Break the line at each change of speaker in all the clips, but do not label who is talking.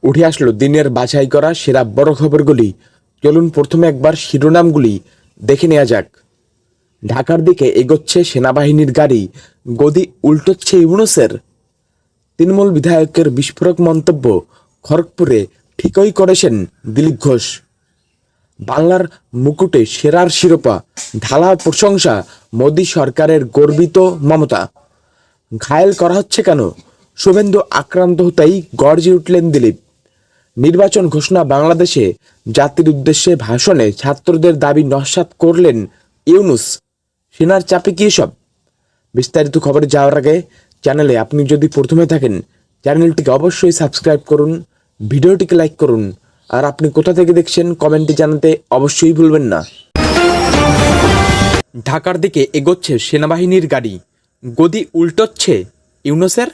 উঠে আসলো দিনের বাছাই করা সেরা বড় খবরগুলি। চলুন প্রথমে একবার শিরোনামগুলি দেখে নেওয়া যাক। ঢাকার দিকে এগোচ্ছে সেনাবাহিনীর গাড়ি, গদি উল্টোচ্ছে ইউনূসের। তৃণমূল বিধায়কের বিস্ফোরক মন্তব্য, খড়গপুরে ঠিকই করেছেন দিলীপ ঘোষ। বাংলার মুকুটে সেরার শিরোপা, ঢালা প্রশংসা, মোদী সরকারের গর্বিত মমতা। ঘায়েল করা হচ্ছে কেন, শুভেন্দু আক্রান্ত হতেই গর্জে উঠলেন দিলীপ। নির্বাচন ঘোষণা বাংলাদেশে, জাতির উদ্দেশ্যে ভাষণে ছাত্রদের দাবি নস্যাৎ করলেন ইউনূস। সেনার চাপে কি এসব? বিস্তারিত খবরে যাওয়ার আগে চ্যানেলে আপনি যদি প্রথমে থাকেন, চ্যানেলটিকে অবশ্যই সাবস্ক্রাইব করুন, ভিডিওটিকে লাইক করুন, আর আপনি কোথা থেকে দেখছেন কমেন্টে জানাতে অবশ্যই ভুলবেন না। ঢাকার দিকে এগোচ্ছে সেনাবাহিনীর গাড়ি, গদি উল্টোচ্ছে ইউনূসের।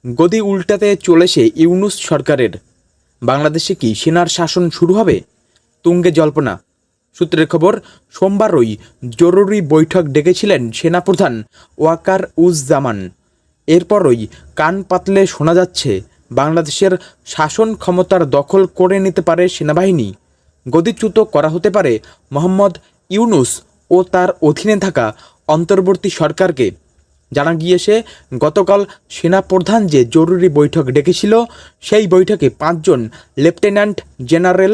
গদি উল্টাতে চলেছে ইউনূস সরকারের। বাংলাদেশে কি সেনার শাসন শুরু হবে? তুঙ্গে জল্পনা। সূত্রের খবর, সোমবারই জরুরি বৈঠক ডেকেছিলেন সেনাপ্রধান ওয়াকার উজ্জামান। এরপরই কান পাতলে শোনা যাচ্ছে বাংলাদেশের শাসন ক্ষমতার দখল করে নিতে পারে সেনাবাহিনী। গদিচ্যুত করা হতে পারে মোহাম্মদ ইউনূস ও তার অধীনে থাকা অন্তর্বর্তী সরকারকে। জানা গিয়েছে, গতকাল সেনাপ্রধান যে জরুরি বৈঠক ডেকেছিল, সেই বৈঠকে 5 জন লেফটেন্যান্ট জেনারেল,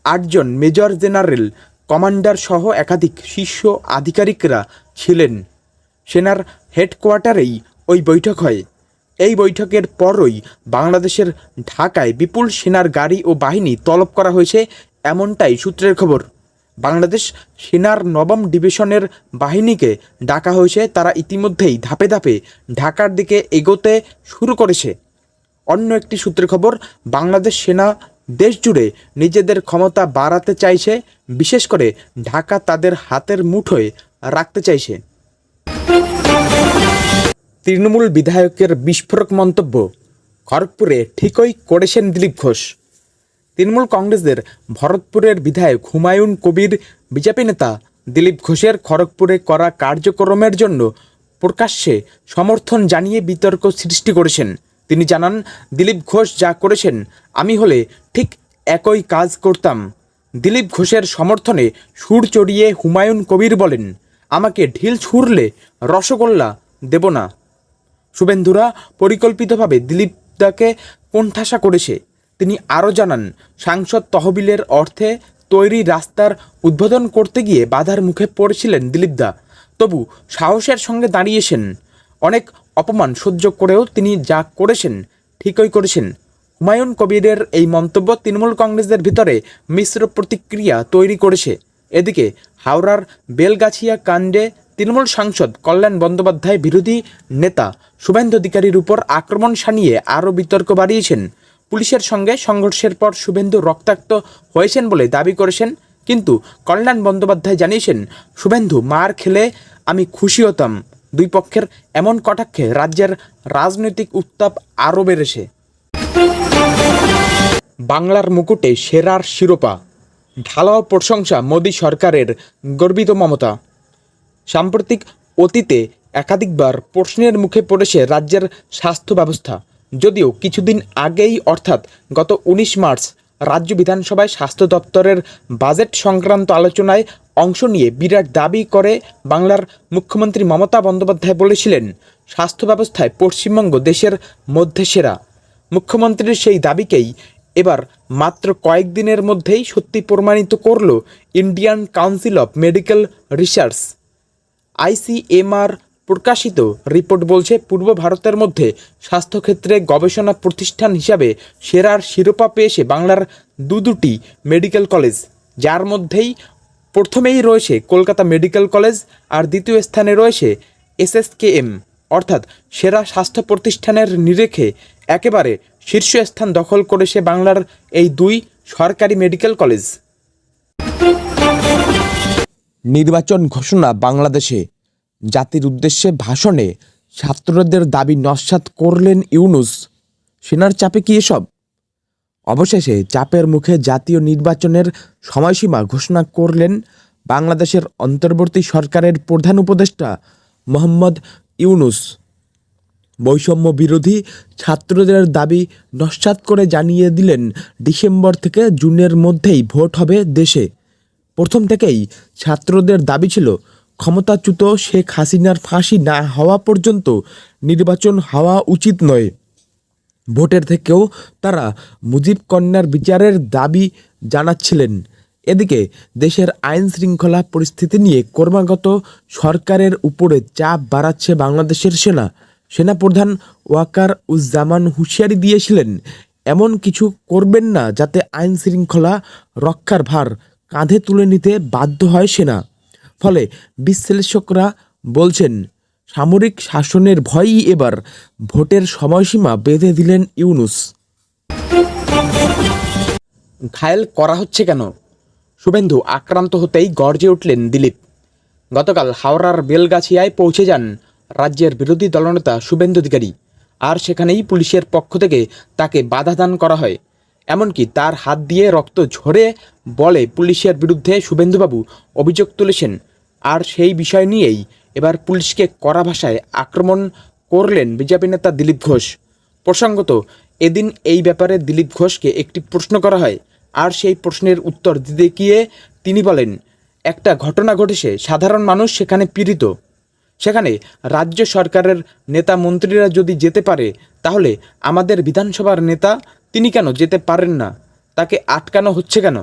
8 জন মেজর জেনারেল, কমান্ডার সহ একাধিক শীর্ষ আধিকারিকরা ছিলেন। সেনার হেডকোয়ার্টারেই ওই বৈঠক হয়। এই বৈঠকের পরই বাংলাদেশের ঢাকায় বিপুল সেনার গাড়ি ও বাহিনী তলব করা হয়েছে, এমনটাই সূত্রের খবর। বাংলাদেশ সেনার 9ম ডিভিশনের বাহিনীকে ডাকা হয়েছে। তারা ইতিমধ্যেই ধাপে ধাপে ঢাকার দিকে এগোতে শুরু করেছে। অন্য একটি সূত্রের খবর, বাংলাদেশ সেনা দেশ জুড়ে নিজেদের ক্ষমতা বাড়াতে চাইছে, বিশেষ করে ঢাকা তাদের হাতের মুঠোয় রাখতে চাইছে। তৃণমূল বিধায়কের বিস্ফোরক মন্তব্য, খড়গপুরে ঠিকই করেছেন দিলীপ ঘোষ। তৃণমূল কংগ্রেসের ভরতপুরের বিধায়ক হুমায়ুন কবির বিজেপি নেতা দিলীপ ঘোষের খড়গপুরে করা কার্যক্রমের জন্য প্রকাশ্যে সমর্থন জানিয়ে বিতর্ক সৃষ্টি করেছেন। তিনি জানান, দিলীপ ঘোষ যা করেছেন আমি হলে ঠিক একই কাজ করতাম। দিলীপ ঘোষের সমর্থনে সুর চড়িয়ে হুমায়ুন কবির বলেন, আমাকে ঢিল ছুঁড়লে রসগোল্লা দেব না। শুভেন্দুরা পরিকল্পিতভাবে দিলীপদাকে কোণঠাসা করেছে। তিনি আরও জানান, সাংসদ তহবিলের অর্থে তৈরি রাস্তার উদ্বোধন করতে গিয়ে বাধার মুখে পড়েছিলেন দিলীপদা, তবু সাহসের সঙ্গে দাঁড়িয়েছেন। অনেক অপমান সহ্য করেও তিনি যা করেছেন ঠিকই করেছেন। হুমায়ুন কবিরের এই মন্তব্য তৃণমূল কংগ্রেসের ভিতরে মিশ্র প্রতিক্রিয়া তৈরি করেছে। এদিকে হাওড়ার বেলগাছিয়া কাণ্ডে তৃণমূল সাংসদ কল্যাণ বন্দ্যোপাধ্যায় বিরোধী নেতা শুভেন্দু অধিকারীর উপর আক্রমণ শানিয়ে আরও বিতর্ক বাড়িয়েছেন। পুলিশের সঙ্গে সংঘর্ষের পর শুভেন্দু রক্তাক্ত হয়েছেন বলে দাবি করেছেন, কিন্তু কল্যাণ বন্দ্যোপাধ্যায় জানিয়েছেন, শুভেন্দু মার খেলে আমি খুশি হতাম। দুই পক্ষের এমন কটাক্ষে রাজ্যের রাজনৈতিক উত্তাপ আরও বেড়েছে। বাংলার মুকুটে সেরার শিরোপা, ঢালাও প্রশংসা মোদী সরকারের গর্বিত মমতা। সাম্প্রতিক অতীতে একাধিকবার প্রশ্নের মুখে পড়েছে রাজ্যের স্বাস্থ্য ব্যবস্থা। যদিও কিছুদিন আগেই অর্থাৎ গত 19 মার্চ রাজ্য বিধানসভায় স্বাস্থ্য দপ্তরের বাজেট সংক্রান্ত আলোচনায় অংশ নিয়ে বিরাট দাবি করে বাংলার মুখ্যমন্ত্রী মমতা বন্দ্যোপাধ্যায় বলেছিলেন, স্বাস্থ্য ব্যবস্থায় পশ্চিমবঙ্গ দেশের মধ্যে সেরা। মুখ্যমন্ত্রীর সেই দাবিকেই এবার মাত্র কয়েকদিনের মধ্যেই সত্যি প্রমাণিত করল Indian council of medical research. ICMR প্রকাশিত রিপোর্ট বলছে, পূর্ব ভারতের মধ্যে স্বাস্থ্যক্ষেত্রে গবেষণা প্রতিষ্ঠান হিসাবে সেরার শিরোপা পেয়েছে বাংলার দুটি মেডিকেল কলেজ, যার মধ্যেই প্রথমেই রয়েছে কলকাতা মেডিকেল কলেজ আর দ্বিতীয় স্থানে রয়েছে SSKM, অর্থাৎ সেরা স্বাস্থ্য প্রতিষ্ঠানের নিরেখে একেবারে শীর্ষস্থান দখল করেছে বাংলার এই দুই সরকারি মেডিকেল কলেজ। নির্বাচন ঘোষণা বাংলাদেশে, জাতির উদ্দেশ্যে ভাষণে ছাত্রদের দাবি নস্যাৎ করলেন ইউনূস। সেনার চাপে কি এসব? অবশেষে চাপের মুখে জাতীয় নির্বাচনের সময়সীমা ঘোষণা করলেন বাংলাদেশের অন্তর্বর্তী সরকারের প্রধান উপদেষ্টা মোহাম্মদ ইউনূস।
বৈষম্য বিরোধী ছাত্রদের দাবি নস্যাৎ করে জানিয়ে দিলেন ডিসেম্বর থেকে জুনের মধ্যেই ভোট হবে দেশে। প্রথম থেকেই ছাত্রদের দাবি ছিল ক্ষমতাচ্যুত শেখ হাসিনার ফাঁসি না হওয়া পর্যন্ত নির্বাচন হওয়া উচিত নয়। ভোটের থেকেও তারা মুজিব কন্যার বিচারের দাবি জানাচ্ছিলেন। এদিকে দেশের আইন শৃঙ্খলা পরিস্থিতি নিয়ে ক্রমাগত সরকারের উপরে চাপ বাড়াচ্ছে বাংলাদেশের সেনাপ্রধান ওয়াকার উজ্জামান হুঁশিয়ারি দিয়েছিলেন, এমন কিছু করবেন না যাতে আইন শৃঙ্খলা রক্ষার ভার কাঁধে তুলে নিতে বাধ্য হয় সেনা। ফলে বিশ্লেষকরা বলছেন, সামরিক শাসনের ভয়ই এবার ভোটের সময়সীমা বেঁধে দিলেন ইউনূস।
ঘায়েল করা হচ্ছে কেন? শুভেন্দু আক্রান্ত হতেই গর্জে উঠলেন দিলীপ। গতকাল হাওড়ার বেলগাছিয়ায় পৌঁছে যান রাজ্যের বিরোধী দলনেতা শুভেন্দু অধিকারী, আর সেখানেই পুলিশের পক্ষ থেকে তাকে বাধা দান করা হয়। এমনকি তার হাত দিয়ে রক্ত ঝরে বলে পুলিশের বিরুদ্ধে শুভেন্দুবাবু অভিযোগ তুলেছেন। আর সেই বিষয় নিয়েই এবার পুলিশকে কড়া ভাষায় আক্রমণ করলেন বিজেপি নেতা দিলীপ ঘোষ। প্রসঙ্গত, এদিন এই ব্যাপারে দিলীপ ঘোষকে একটি প্রশ্ন করা হয়, আর সেই প্রশ্নের উত্তর দিতে গিয়ে তিনি বলেন, একটা ঘটনা ঘটেছে, সাধারণ মানুষ সেখানে পীড়িত। সেখানে রাজ্য সরকারের নেতা মন্ত্রীরা যদি যেতে পারে, তাহলে আমাদের বিধানসভার নেতা তিনি কেন যেতে পারেন না? তাকে আটকানো হচ্ছে কেন?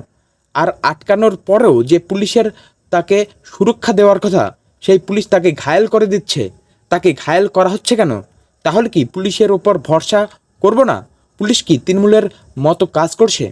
আর আটকানোর পরেও যে পুলিশের তাকে সুরক্ষা দেওয়ার কথা, সেই পুলিশ তাকে ঘায়েল করে দিচ্ছে। তাকে ঘায়েল করা হচ্ছে কেন? তাহলে কি পুলিশের ওপর ভরসা করব না? পুলিশ কি তৃণমূলের মতো কাজ করছে?